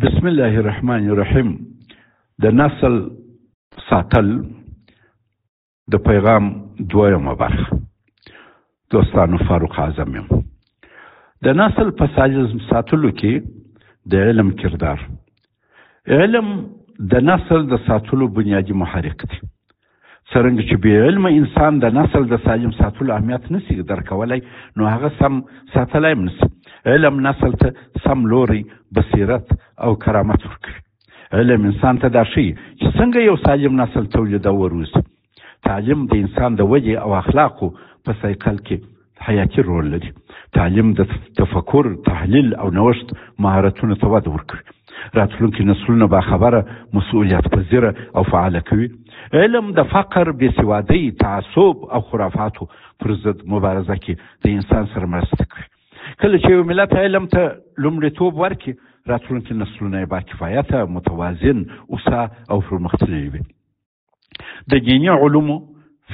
بسم الله الرحمن الرحیم. د نسل ساتل د پیغام دویمه برخه. دوستانو، فاروق اعظم یم. د نسل په ساتلو کې د علم کردار. علم د نسل د ساتلو بنیادی محرک دی. څرنګه چې بې علم انسان د نسل د سالم ساتلو اهمیت نسی درکولی، نو هغه سم ساتلی هم نسی. علم نسل ته سم لوری، بصیرت او کرامت ورکوي. علم انسان ته دا ښیي چې څنګه یو سالم نسل تولید او وروزي. تعلیم د انسان د ودې او اخلاقو په سایکل کې حیاتي رول لري. تعلیم د تفکر، تحلیل او نوښت مهارتونو ته وده ورکوي. راتلونکي نسلونه باخبره، مسؤلیت پذیره او فعاله کوي. علم د فقر، بېسوادۍ، تعصب او خرافاتو پر ضد مبارزه کې د انسان سره مرسته کوي. کله چې یو ملت علم ته لومړیتوب ورکړي، راتلونکي نسلونه یې باکفایته، متوازن، اوسا او پرمختللي وي. د دیني علومو،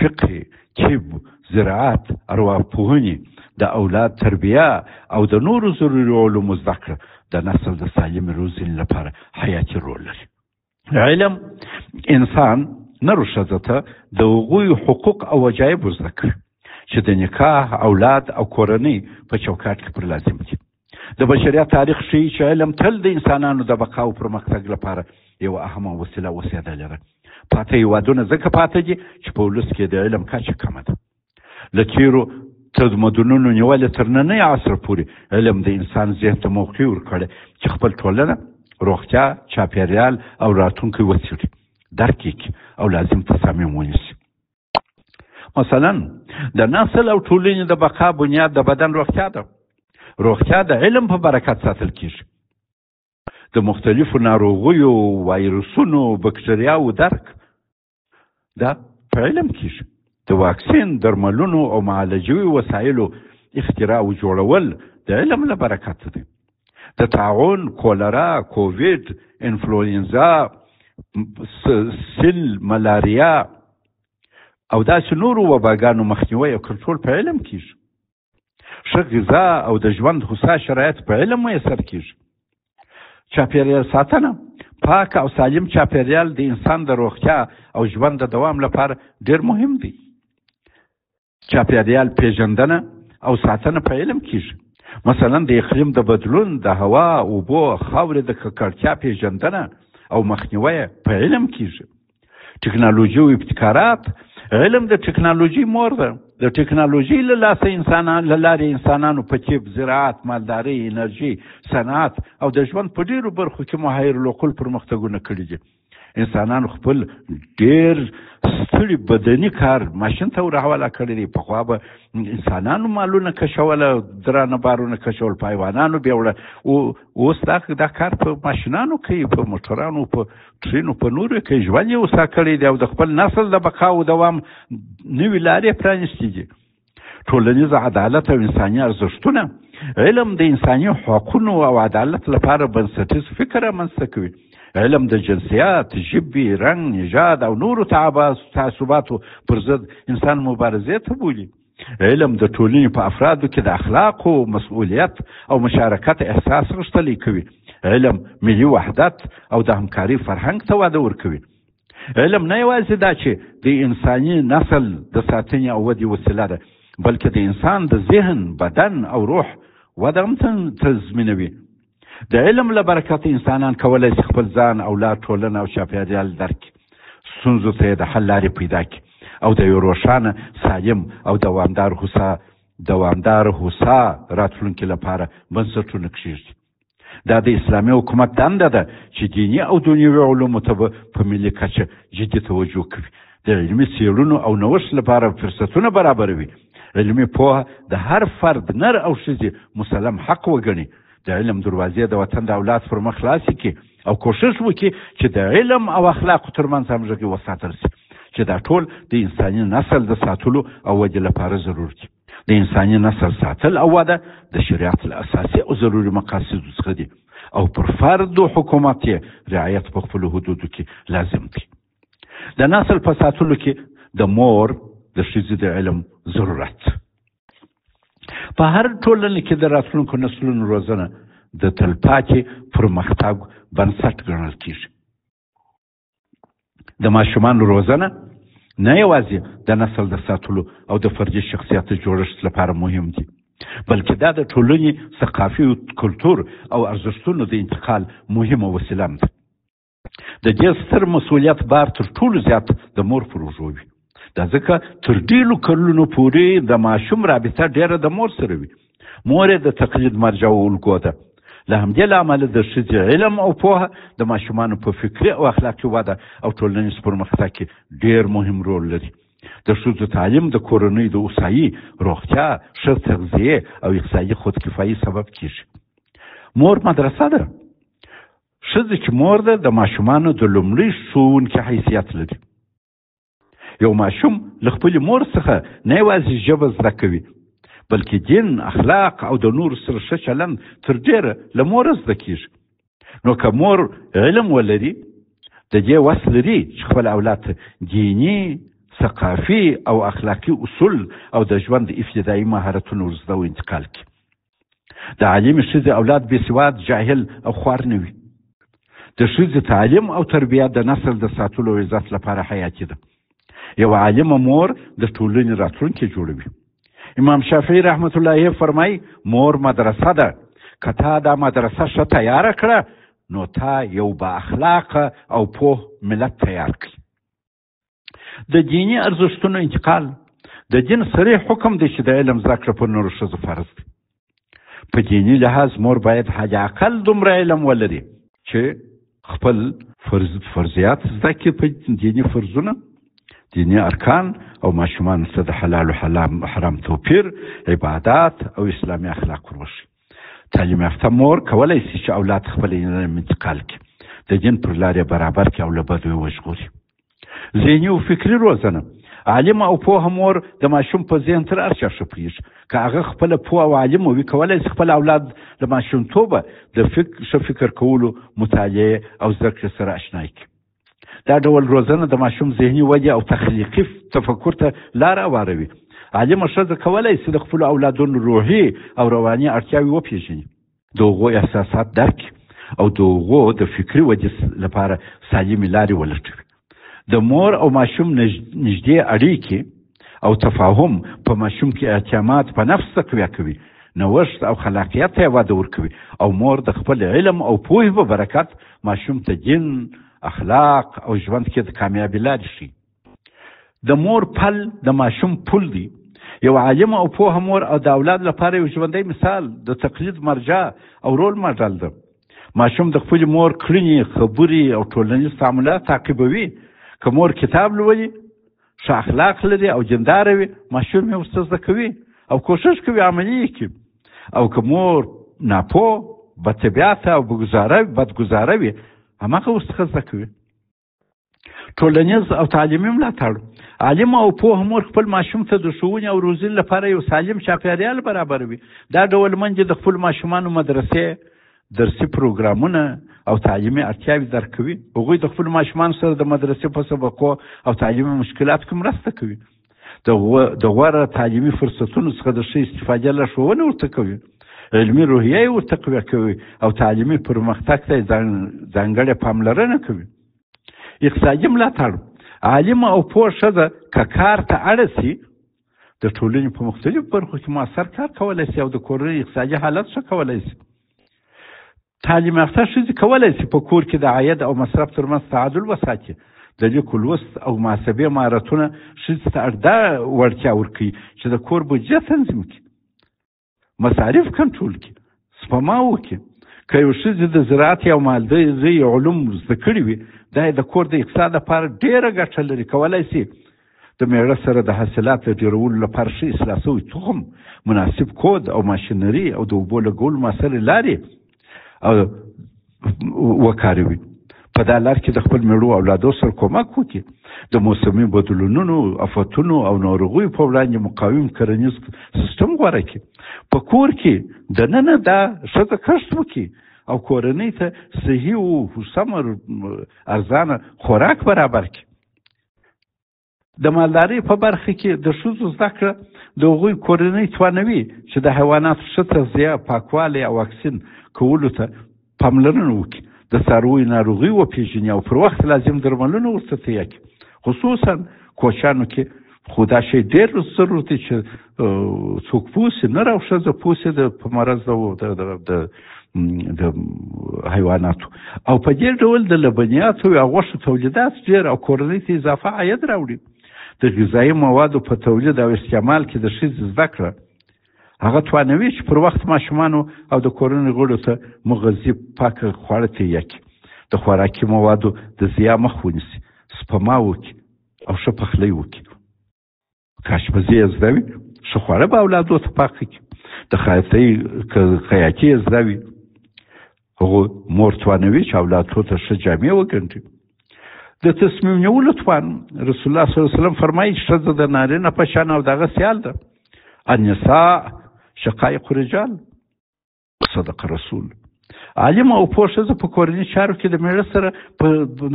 فقه، طب، زراعت، ارواپوهنې، د اولاد تربیه او د نورو ضروري علومو زده کړه د نسل د سالم روزنې لپاره حیاتي رول لري. علم انسان نر ښځه ته د هغوی حقوق او وجایب زده کوي چې د نکاح، اولاد او کورنۍ په چوکاټ کې پر لازم دي. د بشریت تاریخ ښیي چې علم تل د انسانانو د بقا او پرمختګ لپاره یو اهمه وسیله اوسېدلې ده. پاته هېوادونه ځکه پاته دي چې په ولس کې د علم کچه کمه ده. له تېرو تمدنونو نیولې تر ننني عصر پورې علم د انسان ذهن ته موقع ورکړی چې خپل ټولنه، روغتیا، چاپیریال او راتلونکی وڅېړي، درک کړي او لازم تصامیم ونیسي. مثلا د نسل او ټولنې د بقا بنیاد د بدن روغتیا ده. روغتیا د علم په برکت ساتل کیږي. د مختلفو ناروغیو، وایرسونو، بکتریاوو درک دا په علم کیږي. د واکسین، درملونو او معالجوي وسایلو اختراع او جوړول د علم له برکت دی. د طاعون، کولرا، کووید، انفلوئنزا، سل، ملاریا او داسې نورو وباګانو مخنیوی او کنټرول په علم کیږي. ښه غذا او د ژوند هوسا شرایط په علم میسر کیږي. چاپیریال ساتنه، پاک او سالم چاپیریال د انسان د روغتیا او ژوند د دوام لپاره ډیر مهم دی. چاپیریال پیژندنه او ساتنه په علم کیږي. مثلا د اقلیم د بدلون، د هوا، اوبو، خاورې د ککړتیا پیژندنه او مخنیوی په علم کیږي. ټکنالوژي او ابتکارات، علم د ټکنالوژي مور ده. د ټکنالوژي له لارې انسانانو په طب، زراعت، مالدارۍ، انرژي، صنعت او د ژوند په ډیرو برخو کې محیرالعقول پرمختګونه کړي دي. انسانانو خپل ډیر ستړي بدني کار ماشین ته ورحواله کړی دی. پخوا به انسانانو مالونه کشوله، درانه بارونه کشول، په حیوانانو بیوړه. اوس دا کار په ماشینانو کوي، په موټرانو، په ټرینو، په نورو کې ژوند یې اوسا کړی دی او د خپل نسل د بقا او دوام نوې لارې پرانیستې دي. ټولنیز عدالت او انساني ارزښتونه، علم د انساني حقونو او عدالت لپاره بنسټیز فکر رامنځته کوي. علم د جنسیت، ژبې، رنګ، نژاد او نورو تعصباتو پر ضد انسان مبارزې ته بولي. علم د ټولنې په افرادو کې د اخلاقو، مسؤلیت او مشارکت احساس غښتلی کوي. علم ملي وحدت او د همکارۍ فرهنګ ته وده ورکوي. علم نه یوازې دا چې د انساني نسل د ساتنې او ودې وسیله ده، بلکې د انسان د ذهن، بدن او روح وده هم تضمینوي. د علم له برکته انسانان کولی شي خپل ځان، اولاد، ټولنه او چاپیریال درک کړي، ستونزو ته د حل لارې پیدا کړي او د یو روښانه، سالم او دوامدار هوسا راتلونکي لپاره بنسټونه کېږدي. دا د اسلامي حکومت دنده ده چې دیني او دنیوي علومو ته په ملي کچه جدي توجه کوي. د علمي څېړنو او نوښت لپاره فرصتونه برابروي. علمي پوهه د هر فرد، نر او ښځې، مسلم حق وګڼي. د علم دروازې د وطن د اولاد پر مخ خلاصې کړي او کوښښ وکړي چې د علم او اخلاقو ترمنځ همغږي وساتل شي، چې دا ټول د انساني نسل د ساتلو او ودې لپاره ضرور دي. د انساني نسل ساتل او وده د شریعت له اساسي او ضروري مقاصدو څخه دي او پر فرد او حکومت یې رعایت په خپلو حدودو کې لازم دی. د نسل په ساتلو کې د مور، د ښځې د علم ضرورت. په هر ټولنه کې د راتلونکو نسلونو روزنه د تلپاتې پرمختګ بنسټ ګڼل کیږي. د ماشومانو روزنه نه یوازې د نسل د ساتلو او د فردي شخصیت جوړښت لپاره مهم دي، بلکې دا د ټولنې ثقافي کلتور او ارزښتونو د انتقال مهمه وسیله ده. د دې ستر مسؤلیت بار تر ټولو زیات د مور پر اوږو وي. دا ځکه تر ډېرو کلونو پورې د ماشوم رابطه ډېره د مور سره وي. مور یې د تقلید مرجع او الګو ده. له همدې له امله د ښځې علم او پوهه د ماشومانو په فکري او اخلاقي وده او ټولنیز پرمختګ کې ډېر مهم رول لري. د ښځو تعلیم د کورنۍ د هوسايي، روغتیا، ښه تغذیې او اقتصادي خودکفایي سبب کیږي. مور مدرسه ده. ښځه چې مور ده د ماشومانو د لومړي ښوونکي حیثیت لري. یو ماشوم له خپلې مور څخه نه یوازې ژبه زده کوي، بلکې دین، اخلاق او د نور سره ښه چلند تر ډېره له موره زده کیږي. نو که مور علم ولري، د دې وس لري چې خپل اولاد ته دیني، ثقافي او اخلاقي اصول او د ژوند ابتدایي مهارتونه ورزده او انتقال کړي. د عالمې ښځې اولاد بې سواد، جاهل او خوار نه وي. د ښځې تعلیم او تربیه د نسل د ساتلو او عزت لپاره حیاتي ده. یو عالمه مور د ټولنې راتلونکی جوړوي. امام شافعي رحمت الله علیه فرمایي مور مدرسه ده. که تا دا مدرسه ښه تیاره کړه، نو تا یو با اخلاقه او پوه ملت تیار کړي. د دیني ارزښتونو انتقال د دین صریح حکم دی چې د علم زده کړه پر نورو ښځو فرض دی. په دیني لحاظ مور باید حد اقل دومره علم ولري چې خپل فرضیات زده کړي، په دیني فرضونه، دیني ارکان او ماشومان ته د حلال او حرام توپیر، عبادات او اسلامي اخلاق وروښيي. تعلیم یافته مور کولی شي چې اولاد خپل علم انتقال کړي، د دین پر لارې برابر کړي او له بدیو وژغوري. ذهني او فکري روزنه. عالم او پوهه مور د ماشوم په ذهن تر هر چا ښه پوهېږي. که هغه خپله پوه او عالم وي، کولی شي خپل اولاد له ماشومتوبه د ښه فکر کولو، مطالعې او زده کړې سره اشنا کړي. دا ډول روزنه د ماشوم ذهني ودې او تخلیقي تفکر ته لار هواروي. عالمه ښځه کولی شي د خپلو اولادونو روحي او رواني اړتیاوې وپېژني، د هغو احساسات درک او د هغو د فکري ودې لپاره سالمې لارې ولټوي. د مور او ماشوم نږدې اړیکې او تفاهم په ماشوم کې اعتماد په نفس تقویه کوي، نوښت او خلاقیت ته وده ورکوي، او مور د خپل علم او پوهې په برکت ماشوم ته دین، اخلاق او ژوند کې د کامیابی لارې ښیي. د مور پل د ماشوم پل دی. یو عالم او پوهه مور او د اولاد لپاره یو ژوندی مثال، د تقلید مرجع او رول ماډل ده. ماشوم د خپلې مور کړنې، خبرې او ټولنیز تعاملات تعقیبوي. که مور کتاب لولي، ښه اخلاق لري او دینداره وي، ماشوم یې ورته زده کوي او کوښښ کوي عملي یې کړي. او که مور ناپوه، بدطبیعته او بدګزاره وي، هماغه ورڅخه زده کوي. ټولنیز او تعلیمي ملاتړ. عالم او پوهه مور خپل ماشوم ته د ښوونې او روزنې لپاره یو سالم چاپېریال برابروي. دا ډول میندې د خپلو ماشومانو مدرسې، درسي پروګرامونه او تعلیمي اړتیاوې درک کوي. هغوی د خپلو ماشومانو سره د مدرسې په سبقو او تعلیمي مشکلاتو کې مرسته کوي. د غوره تعلیمي فرصتونو څخه د ښه استفادې لارښوونه ورته کوي. علمي روحیه یې ورته تقویه کوي او تعلیمي پرمختګ ته ځانګړې پاملرنه کوي. اقتصادي ملاتړ. عالمه او پوه ښځه که کار ته اړه شي، د ټولنې په مختلفو برخو کې مؤثر کار کولی شي او د کورنۍ اقتصادي حالت ښه کولی شي. تعلیم یافته ښځې کولی شي په کور کې د عاید او مصرف ترمنځ تعادل وساتي. د لیک لوست او محاسبې مهارتونه ښځې ته دا وړتیا ورکوي چې د کور بودجه تنظیم کړي، مصارف کنټرول کړي، سپما وکړي. که یو ښځې د زراعت یا مالدارۍ علوم زده کړي وي، دا د کور د اقتصاد لپاره ډېره ګټه لري. کولی شي د میړه سره د حاصلاتو د ډېرولو لپاره ښه اصلاح شوی تخم، مناسب کود او ماشینري او د اوبو لګولو مؤثرې لارې وکاروي. په دا لار کې د خپل میړو اولادو سره کومک وکړي. د موسمي بدلونونو، آفتونو او ناروغیو په وړاندې مقاوم کرنیز سیستم غوره کړي. په کور کې دننه دا ښځه کښت وکړي او کورنۍ ته صحي او سم ارزانه خوراک برابر کړي. د مالدارۍ په برخه کې د ښځو زده کړه د هغوی کورنۍ توانوي چې د حیواناتو ښه تغذیه، پاکوالی او واکسین کولو ته پاملرنه وکړي، د څارویو ناروغۍ وپېژني او پر وخت لازم درملونه ورته تهیه کړي. خصوصا کوچیانو کې خو دا شی ډېر ضرورت دی چې څوک پوه سي، نر او ښځه پوه سي په مرض د حیواناتو، او په دې ډول د لبنیاتو یا غوښو تولیدات ډېر او کورنۍ ته اضافه عاید راوړي. د غذایي موادو په تولید او استعمال کې د ښځې زده کړه هغه توانوي چې پر وخت ماشومانو او د کورنۍ غړو ته مغذي پاکه خواړه تهیه کړي، د خوراکي موادو د ضیاع مخ ونیسي، سپما وکړي او ښه پخلی وکړي. کاشپزي یې زده وي، ښه خواړه به اولادو ته پاخه کړي. د خیاطي یې زده وي، هغو مور توانوي چې اولادو ته ښه جامې وګنډي. د تصمیم نیولو توان، رسول الله صلی الله علیه وسلم فرمایي چې ښځه د نارینه په شان او دغه سیال ده. النساء شقایق الرجال، صدق رسول. عالم او پوه ښځه په کورني چارو کې د میړه سره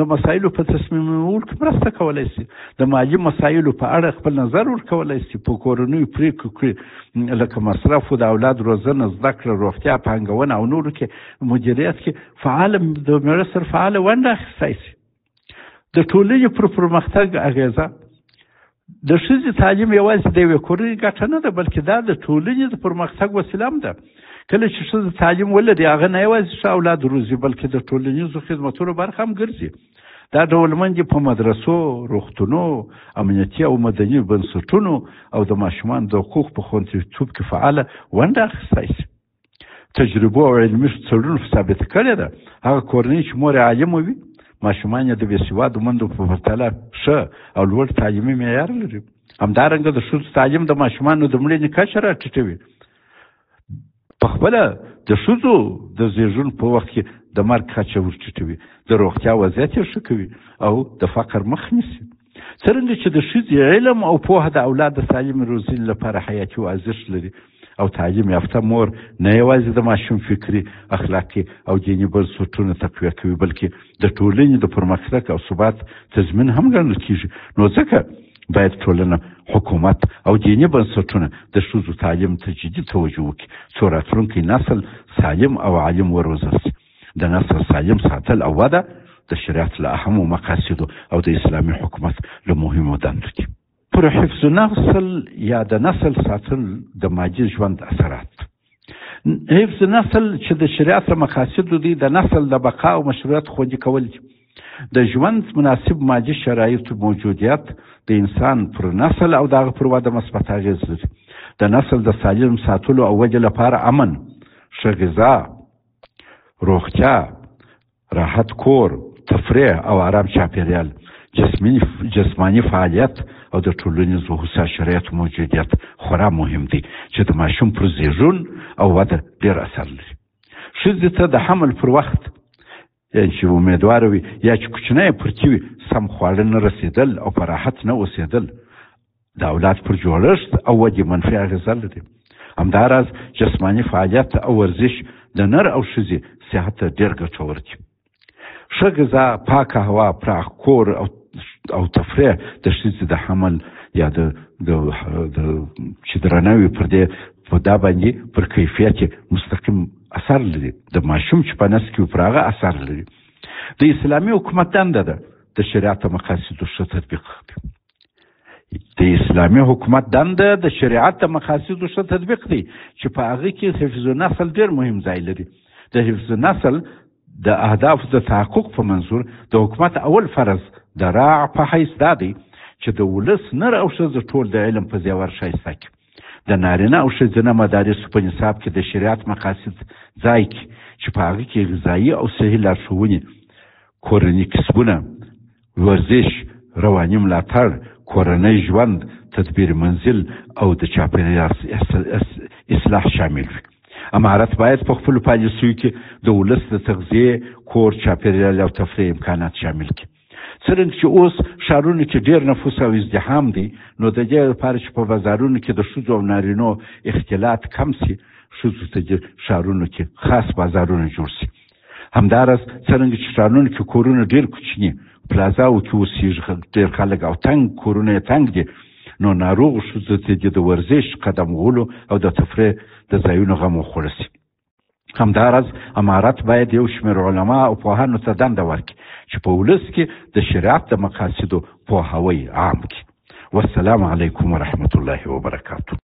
د مسایلو په تصمیم نیولو کې مرسته کولی شي، د مالي مسایلو په اړه خپل نظر ورکولی شي، په کورنیو پرېکړو کې لکه مصرف و د اولاد روزنه، زده کړه، روغتیا، پانګونه او نورو کې مدیریت کې فعال د میړه سره فعاله ونډه اخیستی شي. د ټولنې پر پرمختګ اغېزه، د ښځې تعلیم یوازې د یوې کورنۍ ګټه نه ده، بلکې دا د ټولنې د پرمختګ وسیله هم ده. کله چې ښځه تعلیم ولري، هغه نه یوازې ښه اولاد روزي، بلکې د ټولنیزو خدمتونو برخه هم ګرځي. دا ډولمندې په مدرسو، روغتونو، امنیتي او مدني بنسټونو او د ماشومانو د حقوق په خوندیتوب کې فعاله ونډه اخیستی شي. تجربو او علمي څېړنو ثابته کړې ده هغه کورنۍ چې مور یې عالمه وي، ماشومان یې د بېسوادو میندو په پرتله ښه او لوړ تعلیمي معیار لري. همدارنګه د ښځو تعلیم د ماشومانو د مړینې کچه راټیټوي. پخپله د ښځو د زیږون په وخت کې د مرګ کچه ورټیټوي، د روغتیا وضعیت یې ښه کوي او د فقر مخ نیسي. څرنګه چې د ښځې علم او پوهه د اولاد د سالم روزنې لپاره حیاتي ارزښت لري، او تعلیم یافته مور نه یوازې د ماشوم فکري، اخلاقي او دیني بنسټونه تقویه کوي، بلکې د ټولنې د پرمختګ او ثبات تضمین هم ګڼل کیږي. نو ځکه باید ټولنه، حکومت او دیني بنسټونه د ښځو تعلیم ته جدي توجه وکړي، څو راتلونکی نسل سالم او عالم وروزل شي. د نسل سالم ساتل او وده د شریعت له اهمو مقاصدو او د اسلامي حکومت له مهمو دندو دي. پر حفظ نسل یا د نسل ساتل د مادي ژوند اثرات. حفظ نسل چې د شریعت له مقاصدو دي، د نسل د بقا او مشروعیت خوندي کول دي. د ژوند مناسب مادي شرایطو موجودیت د انسان پر نسل او دغه پر وده مثبت اغېز لري. د نسل د سالم ساتلو او ودې لپاره امن، ښه غذا، روغتیا، راحت کور، تفریح او آرام چاپیریال، جسمانی فعالیت او د ټولنیزو هوسا شرایطو موجودیت خورا مهم دی چې د ماشوم پر زیږون او وده ډېر اثر لري. ښځې ته د حمل پر وخت چې امیدواره وي یا چې کوچنی پرتې وي، سم خواړه نه رسېدل او په راحت نه اوسېدل د اولاد پر جوړښت او ودې منفي اغېزه لري. همداراز جسماني فعالیت او ورزش د نر او ښځې صحت ته ډېر ګټور دي. ښه غذا، پاکه هوا، پراخ کور او تفریح د ښځې د حمل یا د چې درنه وي په دا باندې پر کیفیت مستقیم اثر لري. د ماشوم چې په نس کې پر هغه اثر لري. د اسلامي حکومت دنده ده د شریعت مقاصدو ښه تطبیق کړي. د اسلامي حکومت دنده د شریعت مقاصدو ښه تطبیق دی چې په هغه کې حفظ نسل ډېر مهم ځای لري. د حفظ نسل د اهدافو د تحقق په منظور د حکومت اول فرض د راع په حیث دا دی چې د ولس نر او ښځه ټول د علم په زیور ښایسته کړي. د نارینه او ښځینه مدارسو په نصاب کې د شریعت مقاصد ځای کړي چې په هغه کې غذایي او صحي لارښوونې، کورني کسبونه، ورزش، رواني ملاتړ، کورنی ژوند، تدبیر منزل او د چاپیریال اصلاح شامل وي. امارت باید په خپلو پالیسیو کې د ولس د تغذیې، کور، چاپیریال او تفریح امکانات شامل کړي. څرنګه چې اوس ښارونو کې ډېر نفوس او ازدحام دی، نو د دې لپاره چې په بازارونو کې د ښځو او نارینو اختلاط کم شي، ښځو ته د ښارونو کې خاص بازارونه جوړ شي. همداراز څرنګه چې ښارونو کې کورونه ډېر کوچني، پلازاو کې اوسېږي ډېر خلک او تنګ کورونه یې تنګ دي، نو ناروغ ښځو ته د ورزش قدم وهلو او د تفریح د ځایونو غم وخوړه شي. همداراز امارت باید یو شمېر علما او پوهانو ته دنده ورکړي چې په ولس کې د شریعت د مقاصدو پوهاوی عام کړي. والسلام علیکم ورحمة الله وبرکاته.